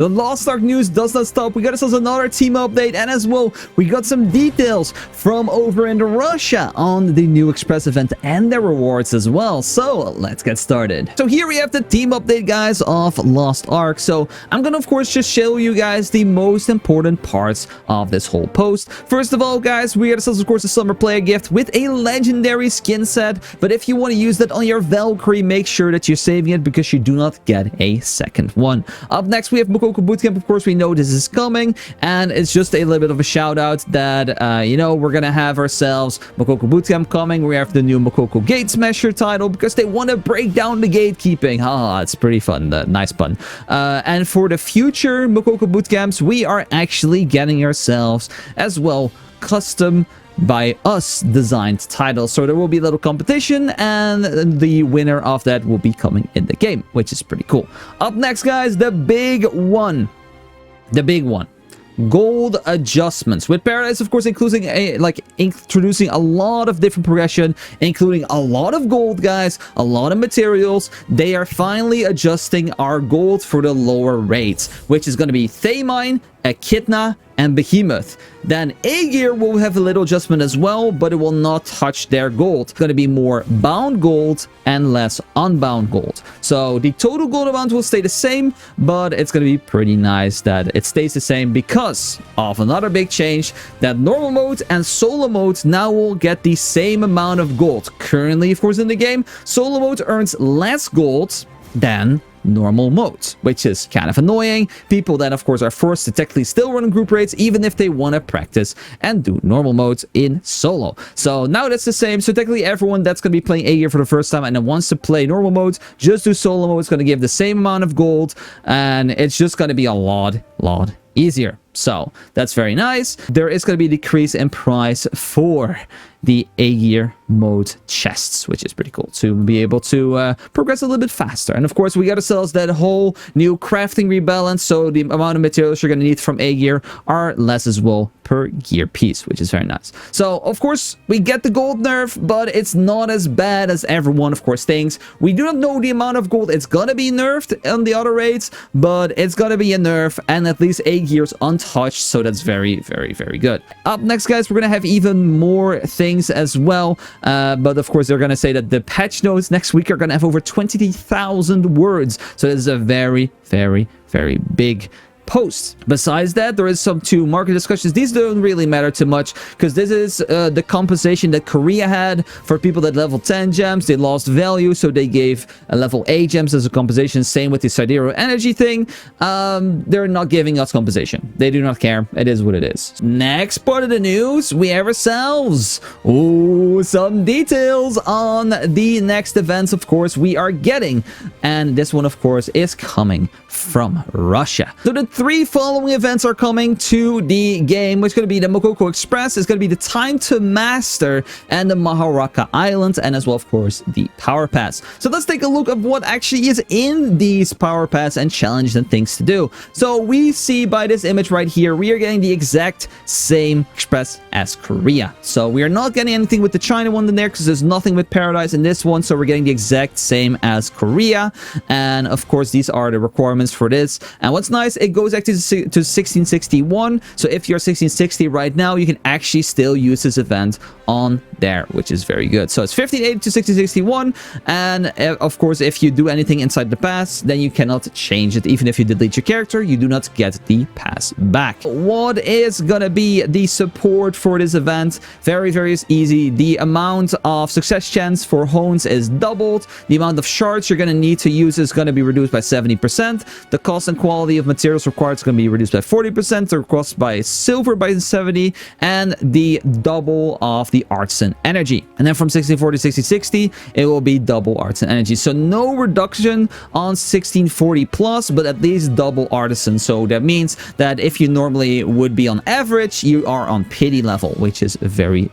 The Lost Ark news does not stop. We got ourselves another team update, and as well, we got some details from over in Russia on the new Express event and their rewards as well. So let's get started. So here we have the team update, guys, of Lost Ark. So I'm gonna, of course, just show you guys the most important parts of this whole post. First of all, guys, we got ourselves, of course, a summer player gift with a legendary skin set. But if you want to use that on your Valkyrie, make sure that you're saving it because you do not get a second one. Up next, we have Mokoko bootcamp. Of course, we know this is coming, and it's just a little bit of a shout out that you know, we're gonna have ourselves Mokoko bootcamp coming. We have the new Mokoko gate smasher title because they want to break down the gatekeeping. It's pretty fun. Nice pun. And for the future Mokoko bootcamps, we are actually getting ourselves as well custom by us designed titles. So there will be a little competition, and the winner of that will be coming in the game, which is pretty cool. Up next, guys, the big one. The big one. Gold adjustments with Paradise, of course, including introducing a lot of different progression, including a lot of gold, guys, a lot of materials. They are finally adjusting our gold for the lower rates, which is going to be Thaymine, Echidna, and Behemoth. Then Aegir will have a little adjustment as well, but it will not touch their gold. It's going to be more bound gold and less unbound gold. So the total gold amount will stay the same, but it's going to be pretty nice that it stays the same because of another big change, that normal mode and solo mode now will get the same amount of gold. Currently, of course, in the game, solo mode earns less gold than normal mode, which is kind of annoying. People then, of course, are forced to technically still run group raids even if they want to practice and do normal modes in solo. So now that's the same. So technically everyone that's going to be playing Aegir for the first time and then wants to play normal modes, just do solo mode. It's going to give the same amount of gold, and it's just going to be a lot easier. So that's very nice. There is going to be a decrease in price for the Aegir mode chests, which is pretty cool to be able to progress a little bit faster. And of course, we got ourselves that whole new crafting rebalance, so the amount of materials you're going to need from Aegir are less as well per gear piece, which is very nice. So of course, we get the gold nerf, but it's not as bad as everyone, of course, thinks. We do not know the amount of gold it's gonna be nerfed on the other raids, but it's gonna be a nerf, and at least Aegir's untouched, so that's very good. Up next, guys, we're gonna have even more things as well, but of course, they're gonna say that the patch notes next week are gonna have over 20,000 words, so this is a very big post. Besides that, there is some two market discussions. These don't really matter too much because this is the compensation that Korea had for people that level 10 gems. They lost value, so they gave a level 8 gems as a compensation. Same with the sidereal energy thing. They're not giving us compensation. They do not care. It is what it is. Next part of the news, we have ourselves some details on the next events, of course, we are getting, and this one, of course, is coming from Russia. So the 3 following events are coming to the game, which is going to be the Mokoko Express, it's going to be the Time to Master, and the Maharaka Island, and as well, of course, the Power Pass. So let's take a look at what actually is in these Power Pass and challenges and things to do. So we see by this image right here, we are getting the exact same Express as Korea. So we are not getting anything with the China one in there because there's nothing with Paradise in this one. So we're getting the exact same as Korea. And of course, these are the requirements for this. And what's nice, it goes actually to 1661. So if you're 1660 right now, you can actually still use this event on there, which is very good. So it's 1580 to 1661. And of course, if you do anything inside the pass, then you cannot change it. Even if you delete your character, you do not get the pass back. What is gonna be the support for this event? Very easy. The amount of success chance for hones is doubled. The amount of shards you're gonna need to use is gonna be reduced by 70%. The cost and quality of materials required is going to be reduced by 40%, the cost by silver by 70, and the double of the artisan energy. And then from 1640 to 1660, it will be double artisan energy. So no reduction on 1640 plus, but at least double artisan. So that means that if you normally would be on average, you are on pity level, which is very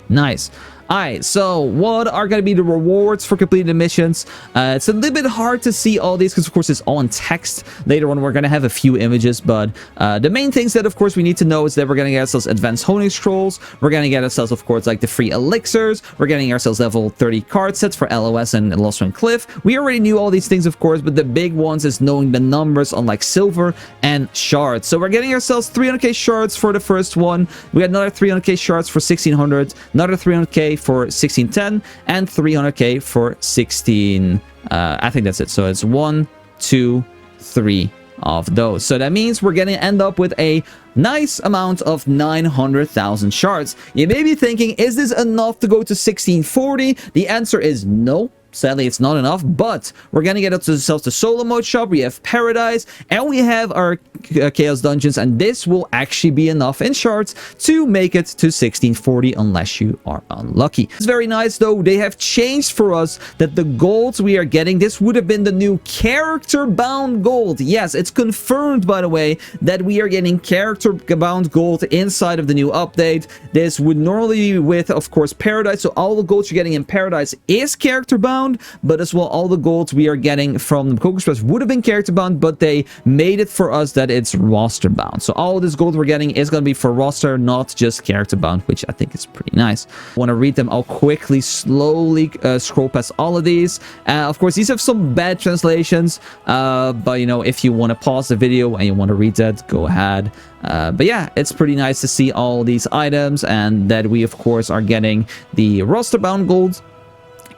nice. Alright, so what are going to be the rewards for completing missions? It's a little bit hard to see all these because, of course, it's all in text. Later on, we're going to have a few images, but the main things that, of course, we need to know is that we're going to get ourselves advanced honing scrolls. We're going to get ourselves, of course, like the free elixirs. We're getting ourselves level 30 card sets for LOS and Lost One Cliff. We already knew all these things, of course, but the big ones is knowing the numbers on like silver and shards. So we're getting ourselves 300k shards for the first one. We got another 300k shards for 1600, another 300k for 1610, and 300k for 16. I think that's it. So it's 1, 2, 3 of those. So that means we're going to end up with a nice amount of 900,000 shards. You may be thinking, is this enough to go to 1640? The answer is no. Sadly, it's not enough, but we're going to get ourselves the solo mode shop. We have Paradise, and we have our Chaos Dungeons, and this will actually be enough in shards to make it to 1640 unless you are unlucky. It's very nice, though. They have changed for us that the golds we are getting, this would have been the new character-bound gold. Yes, it's confirmed, by the way, that we are getting character-bound gold inside of the new update. This would normally be with, of course, Paradise, so all the golds you're getting in Paradise is character-bound. But as well, all the golds we are getting from the Mokoko Express would have been character bound, but they made it for us that it's roster bound. So all of this gold we're getting is going to be for roster, not just character bound, which I think is pretty nice. I want to read them. I'll quickly, slowly scroll past all of these. Of course, these have some bad translations, but you know, if you want to pause the video and you want to read that, go ahead. But yeah, it's pretty nice to see all these items, and that we, of course, are getting the roster bound gold.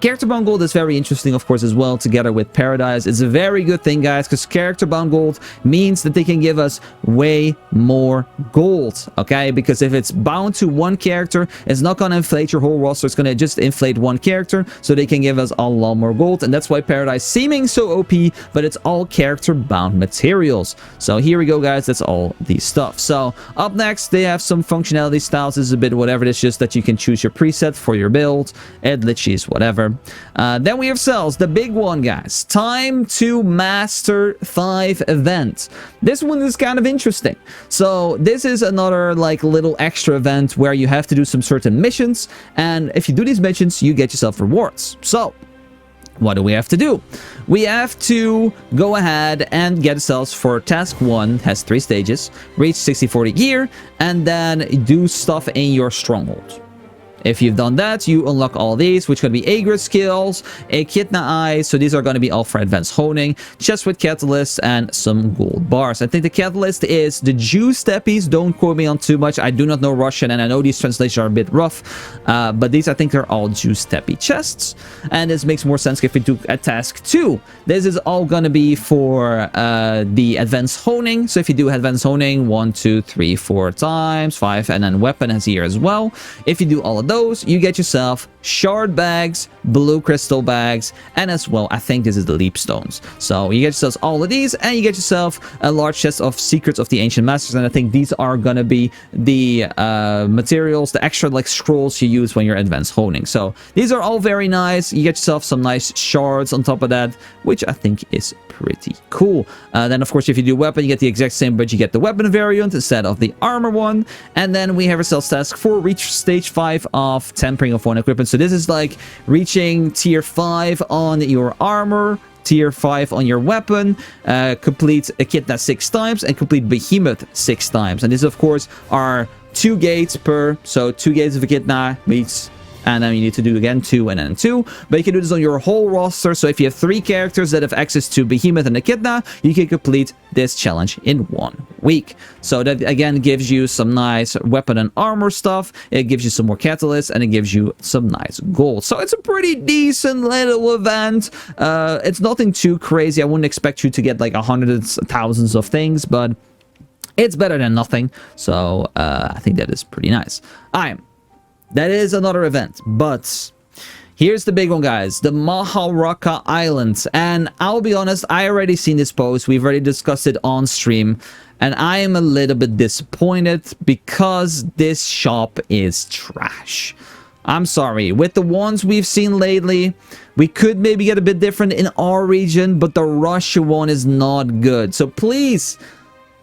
Character bound gold is very interesting, of course, as well, together with Paradise. It's a very good thing, guys, because character bound gold means that they can give us way more gold, okay? Because if it's bound to one character, it's not going to inflate your whole roster. It's going to just inflate one character, so they can give us a lot more gold. And that's why Paradise seeming so OP, but it's all character bound materials. So here we go, guys. That's all the stuff. So up next, they have some functionality styles. This is a bit whatever. It's just that you can choose your preset for your build. It literally is whatever. Then we have cells, the big one, guys. Time to Master 5 event. This one is kind of interesting. So this is another like little extra event where you have to do some certain missions, and if you do these missions, you get yourself rewards. So what do we have to do? We have to go ahead and get ourselves for task 1, has 3 stages, reach 6040 gear, and then do stuff in your stronghold. If you've done that, you unlock all these, which could be Aegir skills, Echidna Eyes, so these are going to be all for advanced honing, chest with catalyst, and some gold bars. I think the catalyst is the Jew steppies. Don't quote me on too much. I do not know Russian, and I know these translations are a bit rough, but these, I think, are all Jew steppy chests, and this makes more sense if we do a task 2. This is all going to be for the advanced honing, so if you do advanced honing 1, 2, 3, 4 times, 5, and then weapon has here as well. If you do all of those, you get yourself shard bags, blue crystal bags, and as well, I think this is the leap stones. So you get yourselves all of these, and you get yourself a large chest of secrets of the ancient masters, and I think these are gonna be the materials, the extra like scrolls you use when you're advanced honing. So these are all very nice. You get yourself some nice shards on top of that, which I think is pretty cool. Then of course, if you do weapon, you get the exact same, but you get the weapon variant instead of the armor one. And then we have ourselves task 4, reach stage 5 of tempering of one equipment. So this is like reaching tier 5 on your armor, tier 5 on your weapon, complete Echidna 6 times, and complete Behemoth 6 times. And this, of course, are 2 gates per, so 2 gates of Echidna meets, and then you need to do again 2 and then 2. But you can do this on your whole roster. So if you have 3 characters that have access to Behemoth and Echidna, you can complete this challenge in 1 week. So that again gives you some nice weapon and armor stuff. It gives you some more catalysts, and it gives you some nice gold. So it's a pretty decent little event. It's nothing too crazy. I wouldn't expect you to get like hundreds, thousands of things, but it's better than nothing. So I think that is pretty nice. That is another event, but here's the big one, guys. The Maharaka Islands. And I'll be honest, I already seen this post. We've already discussed it on stream. And I am a little bit disappointed because this shop is trash. I'm sorry. With the ones we've seen lately, we could maybe get a bit different in our region, but the Russia one is not good. So please,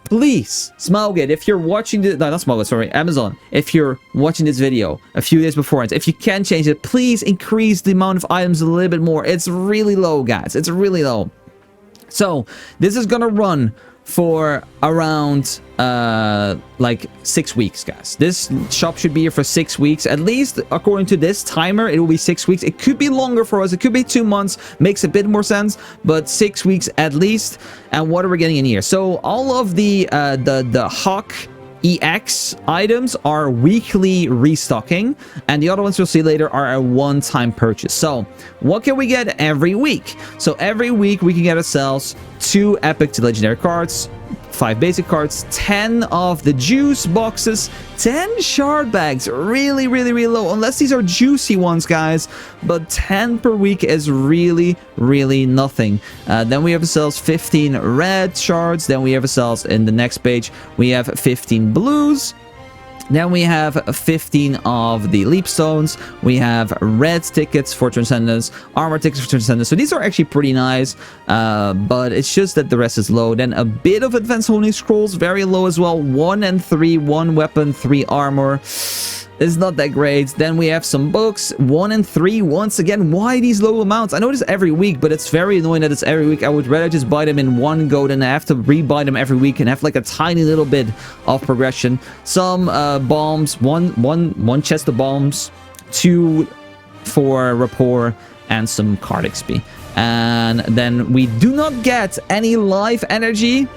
please, Smilegate, if you're watching this, no, not Smilegate, sorry, Amazon, if you're watching this video a few days beforehand, if you can change it, please increase the amount of items a little bit more. It's really low, guys. It's really low. So this is gonna run for around like 6 weeks, guys. This shop should be here for 6 weeks at least. According to this timer, it will be 6 weeks. It could be longer for us, it could be 2 months, makes a bit more sense, but 6 weeks at least. And what are we getting in here? So all of the Hawk EX items are weekly restocking, and the other ones you'll see later are a one-time purchase. So what can we get every week? So every week we can get ourselves 2 epic to legendary cards, 5 basic cards, 10 of the juice boxes, 10 shard bags. Really low, unless these are juicy ones, guys, but 10 per week is really nothing. Then we have ourselves 15 red shards. Then we have ourselves, in the next page, we have 15 blues. Then we have 15 of the leap stones. We have red tickets for Transcendence, armor tickets for Transcendence. So these are actually pretty nice, but it's just that the rest is low. Then a bit of advanced honing scrolls, very low as well. 1 and 3, 1 weapon, 3 armor. It's not that great. Then we have some books, 1 and 3. Once again, why these low amounts? I know this every week, but it's very annoying that it's every week. I would rather just buy them in one go than I have to rebuy them every week and have like a tiny little bit of progression. Some bombs, one chest of bombs, 2 for rapport, and some card XP. And then we do not get any life energy.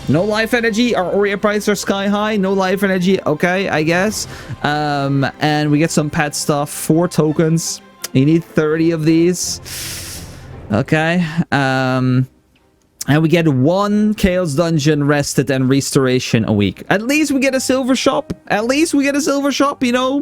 No life energy. Our Aurea prices are sky high. No life energy. Okay, I guess. And we get some pet stuff. 4 tokens. You need 30 of these. Okay. And we get 1 Chaos Dungeon rested and restoration a week. At least we get a silver shop. At least we get a silver shop, you know,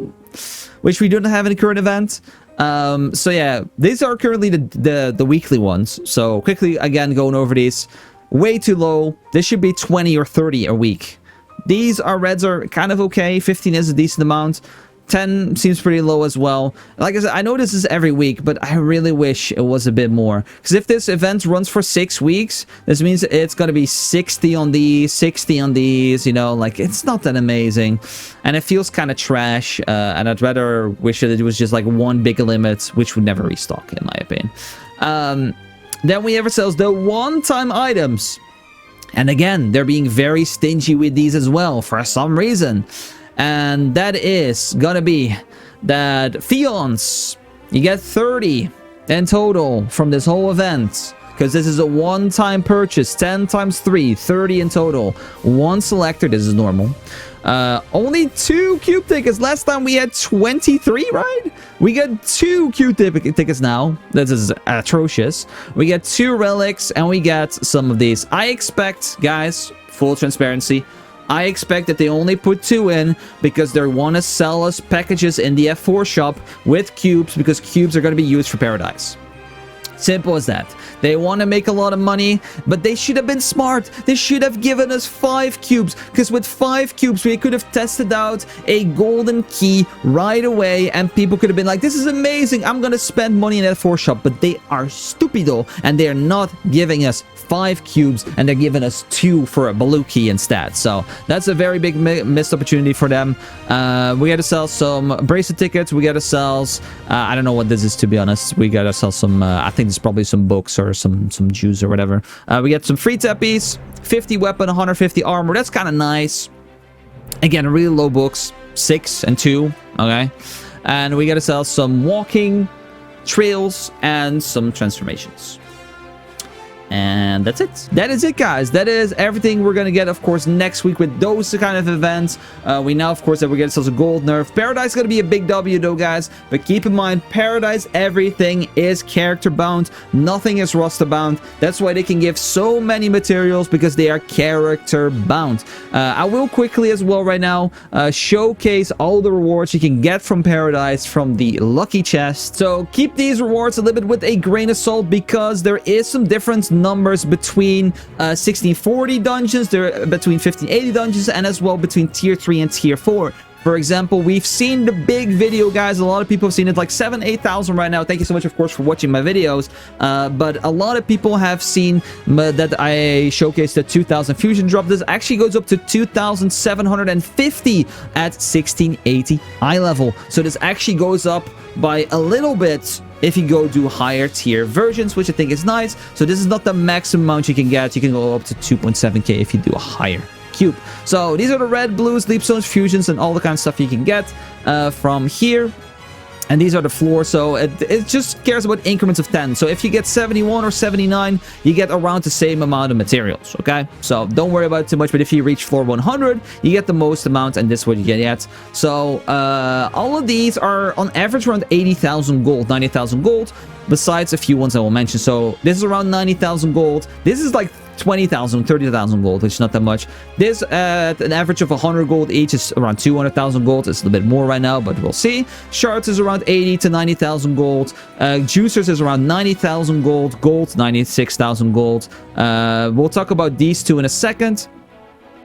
which we don't have in the current event. So yeah, these are currently the weekly ones. So quickly again going over these. Way too low. This should be 20 or 30 a week. These reds are kind of okay. 15 is a decent amount. 10 seems pretty low as well. Like I said, I know this is every week, but I really wish it was a bit more. Because if this event runs for 6 weeks, this means it's going to be 60 on these, 60 on these, you know, like it's not that amazing. And it feels kind of trash. And I'd rather wish that it was just like one big limit, which would never restock, in my opinion. Then we have ourselves the one-time items. And again, they're being very stingy with these as well for some reason. And that is gonna be that Fions. You get 30 in total from this whole event. Because this is a one-time purchase. 10 times 3, 30 in total. 1 selector, this is normal. Only 2 cube tickets. Last time we had 23, right? We get 2 cube tickets now. This is atrocious. We get 2 relics and we get some of these. I expect, guys, full transparency, I expect that they only put 2 in because they want to sell us packages in the F4 shop with cubes, because cubes are going to be used for Paradise. Simple as that. They want to make a lot of money, but they should have been smart. They should have given us 5 cubes, because with 5 cubes we could have tested out a golden key right away, and people could have been like, this is amazing, I'm gonna spend money in that 4 shop. But they are stupido, and they are not giving us 5 cubes, and they're giving us 2 for a blue key instead. So that's a very big missed opportunity for them. We got to sell some bracelet tickets. We got to sell, I don't know what this is, to be honest. We got to sell some, I think it's probably some books or some juice or whatever. We get some free tappies, 50 weapon, 150 armor. That's kind of nice. Again, really low books, 6 and 2. Okay. And we got to sell some walking trails and some transformations. And that's it. That is it, guys. That is everything we're going to get, of course, next week with those kind of events. We know, of course, that we get ourselves a gold nerf. Paradise is going to be a big W, though, guys. But keep in mind, Paradise, everything is character bound. Nothing is roster bound. That's why they can give so many materials, because they are character bound. I will quickly as well right now showcase all the rewards you can get from Paradise from the lucky chest. So keep these rewards a little bit with a grain of salt, because there is some difference numbers between 1640 dungeons, there between 1580 dungeons, and as well between tier 3 and tier 4. For example, we've seen the big video, guys. A lot of people have seen it, like 8,000 right now. Thank you so much, of course, for watching my videos. But a lot of people have seen that I showcased the 2,000 fusion drop. This actually goes up to 2,750 at 1680 eye level. So this actually goes up by a little bit if you go do higher tier versions, which I think is nice. So this is not the maximum amount you can get. You can go up to 2.7k if you do a higher cube. So these are the red, blues, leap zones, fusions, and all the kind of stuff you can get from here. And these are the floors, so it just cares about increments of 10. So if you get 71 or 79, you get around the same amount of materials, okay? So don't worry about it too much, but if you reach floor 100, you get the most amount, and this is what you get. So all of these are on average around 80,000 gold, 90,000 gold, besides a few ones I will mention. So this is around 90,000 gold. This is like 20,000, 30,000 gold, which is not that much. This at an average of 100 gold each is around 200,000 gold. It's a little bit more right now, but we'll see. Shards is around 80 to 90,000 gold. Juicers is around 90,000 gold. Gold 96,000 gold. We'll talk about these two in a second.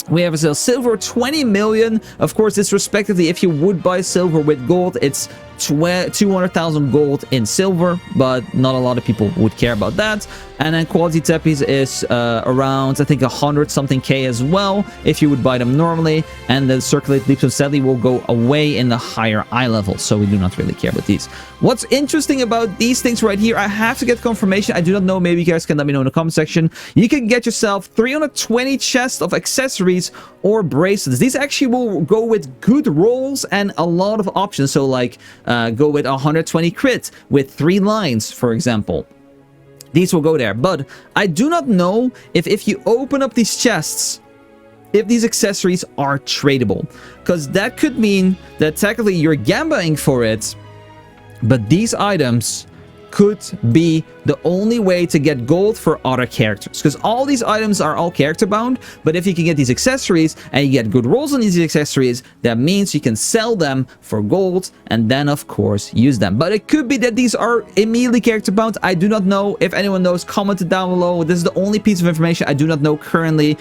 We have a silver 20 million. Of course, this respectively, if you would buy silver with gold, it's 200,000 gold in silver, but not a lot of people would care about that. And then quality teppies is around, I think, 100 something K as well, if you would buy them normally. And the circulate leaps of sadly will go away in the higher eye level, so we do not really care about these. What's interesting about these things right here, I have to get confirmation. I do not know. Maybe you guys can let me know in the comment section. You can get yourself 320 chests of accessories or bracelets. These actually will go with good rolls and a lot of options. So like go with 120 crit with 3 lines, for example. These will go there. But I do not know if you open up these chests, if these accessories are tradable. Because that could mean that technically you're gambling for it, but these items could be the only way to get gold for other characters, because all these items are all character bound. But if you can get these accessories and you get good rolls on these accessories, that means you can sell them for gold and then of course use them. But it could be that these are immediately character bound. I do not know. If anyone knows, comment it down below. This is the only piece of information I do not know currently.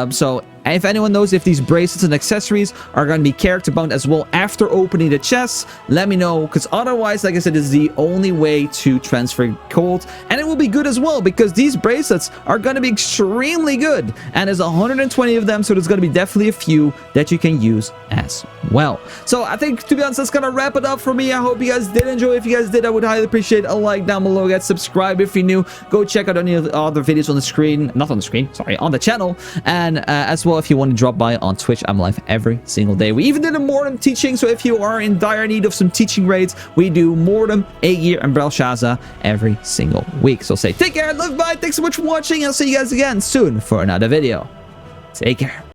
So if anyone knows if these bracelets and accessories are going to be character bound as well after opening the chests, let me know, because otherwise, like I said, this is the only way to transfer gold. And it will be good as well, because these bracelets are going to be extremely good, and there's 120 of them, so there's going to be definitely a few that you can use as well. So I think, to be honest, that's going to wrap it up for me. I hope you guys did enjoy. If you guys did, I would highly appreciate a like down below. Get subscribed if you're new. Go check out any of the other videos on the screen, not on the screen, sorry, on the channel. And as well, if you want to drop by on Twitch, I'm live every single day. We even did a Mortem teaching, so if you are in dire need of some teaching raids, we do Mortem, Aegir, and Belshazzar every single week. So say take care, live by, thanks so much for watching, I'll see you guys again soon for another video. Take care.